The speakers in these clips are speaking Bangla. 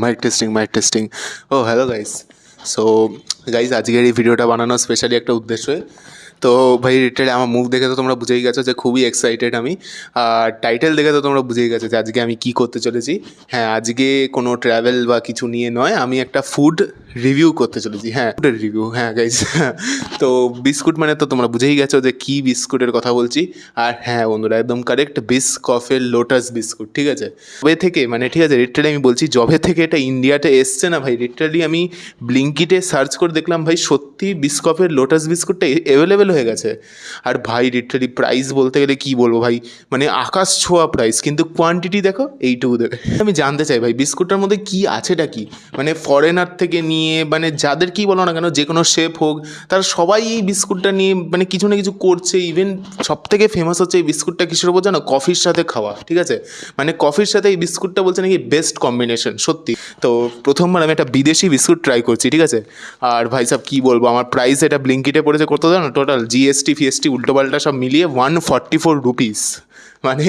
Mic testing. Oh hello guys. So guys, আজকের এই ভিডিওটা বানানো স্পেশালি একটা উদ্দেশ্যে। তো ভাই রিটেলে আমার মুখ দেখে তো তোমরা বুঝেই গেছো যে খুবই এক্সাইটেড আমি। আর টাইটেল দেখে তো তোমরা বুঝেই গেছো যে আজকে আমি কি করতে চলেছি। হ্যাঁ, আজকে কোনো ট্রাভেল বা কিছু নিয়ে নয়, আমি একটা ফুড রিভিউ করতে চলেছি। হ্যাঁ, ফুডের রিভিউ। হ্যাঁ গাইস, তো বিস্কুট মানে তো তোমরা বুঝেই গেছো যে কী বিস্কুটের কথা বলছি। আর হ্যাঁ বন্ধুরা, একদম কারেক্ট, বিসকফের লোটাস বিস্কুট, ঠিক আছে। জবে থেকে মানে ঠিক আছে, লিটারালি আমি বলছি, জবে থেকে এটা ইন্ডিয়াতে এসছে না ভাই, লিটারালি আমি ব্লিঙ্কিটে সার্চ করে দেখলাম ভাই, সত্যি বিসকফের লোটাস বিস্কুটটা অ্যাভেলেবেল হয়ে গেছে। আর ভাই লিটারালি প্রাইস বলতে গেলে কী বলবো ভাই, মানে আকাশ ছোঁয়া প্রাইস, কিন্তু কোয়ান্টিটি দেখো এইটুকু দেখে। আমি জানতে চাই ভাই বিস্কুটটার মধ্যে কী আছেটা কি, মানে ফরেনার থেকে নিয়ে মানে যাদের কী বলো না কেন, যে কোনো শেফ হোক, তারা সবাই এই বিস্কুটটা নিয়ে মানে কিছু না কিছু করছে। ইভেন সব থেকে ফেমাস হচ্ছে এই বিস্কুটটা কিসের উপর জানো, কফির সাথে খাওয়া, ঠিক আছে। মানে কফির সাথে এই বিস্কুটটা বলছে নাকি বেস্ট কম্বিনেশন, সত্যি। তো প্রথমবার আমি একটা বিদেশি বিস্কুট ট্রাই করছি, ঠিক আছে। আর ভাই সাহেব কী বলবো, আমার প্রাইস এটা ব্লিঙ্কিটে পড়েছে কত জানো, টোটাল জিএসটি ফিএসটি উল্টোপাল্টা সব মিলিয়ে 144 রুপিস। মানে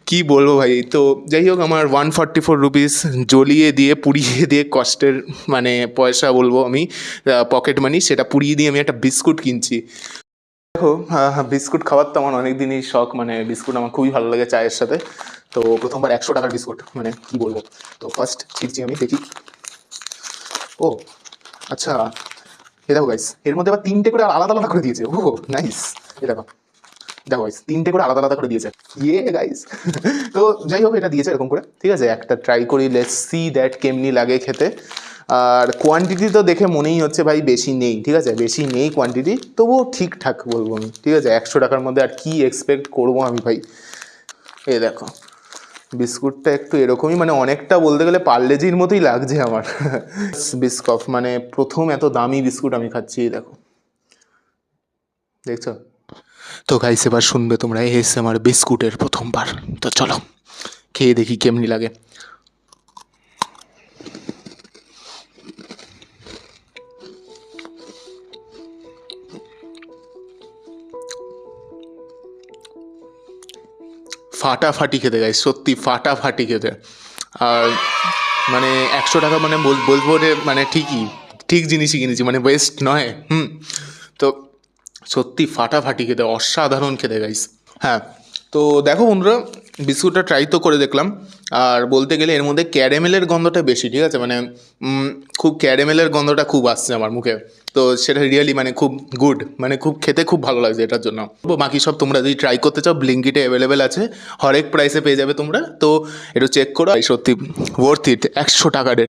কি বলবো ভাই। তো যাই হোক, আমার 144 রুপিস জ্বলিয়ে দিয়ে পুড়িয়ে দিয়ে কষ্টের মানে পয়সা বলবো আমি, পকেট মানি, সেটা পুড়িয়ে দিয়ে আমি একটা বিস্কুট কিনছি। দেখো, বিস্কুট খাওয়ার তো আমার অনেক দিনই শখ, মানে বিস্কুট আমার খুবই ভালো লাগে চায়ের সাথে। তো প্রথমবার 100 টাকার বিস্কুট, মানে কি বলবো। তো ফার্স্ট ছিটছি আমি, দেখি। ও আচ্ছা, এ দেখো গাইস, এর মধ্যে আবার 3টে করে আলাদা আলাদা করে দিয়েছে। ও নাইস। এ দেখো, দেখো গাইস, 3টে করে আলাদা আলাদা করে দিয়েছে। ইয়ে গাইস, তো যাই হোক, এটা দিয়েছে এরকম করে, ঠিক আছে। একটা ট্রাই করি, লেটস সি দ্যাট কেমনি লাগে খেতে। আর কোয়ান্টিটি তো দেখে মনেই হচ্ছে ভাই বেশি নেই, ঠিক আছে, বেশি নেই কোয়ান্টিটি, তবুও ঠিকঠাক বলবো আমি, ঠিক আছে। 100 টাকার মধ্যে আর কি এক্সপেক্ট করবো আমি ভাই। এ দেখো, বিস্কুটটা একটু এরকমই, মানে অনেকটা বলতে গেলে পার্লেজির মতোই লাগছে আমার। বিস্কফ মানে প্রথম এত দামি বিস্কুট আমি খাচ্ছি, এই দেখো, দেখছো। তো গাইস, এবার শুনবে তোমরা, এই এসে আমার বিস্কুটের প্রথমবার। তো চলো খেয়ে দেখি কেমনি লাগে। ফাটাফাটি খেতে গাইস, সত্যি ফাটাফাটি খেতে। আর মানে 100 টাকা মানে বলবো রে, মানে ঠিকই, ঠিক জিনিসই কিনেছি, মানে ওয়েস্ট নয়। তো সত্যি ফাটাফাটি খেতে, অসাধারণ খেতে গাইস। হ্যাঁ, তো দেখো বন্ধুরা, বিস্কুটটা ট্রাই তো করে দেখলাম। আর বলতে গেলে এর মধ্যে ক্যারামেলের গন্ধটা বেশি, ঠিক আছে। মানে খুব ক্যারামেলের গন্ধটা খুব আসছে আমার মুখে। তো সেটা রিয়েলি মানে খুব গুড, মানে খুব খেতে খুব ভালো লাগছে এটার জন্য। বাকি সব তোমরা যদি ট্রাই করতে চাও, ব্লিঙ্কিটে অ্যাভেলেবেল আছে, হরেক প্রাইসে পেয়ে যাবে তোমরা। তো একটু চেক করো, সত্যি ওয়ার্থ ইট, 100 টাকার।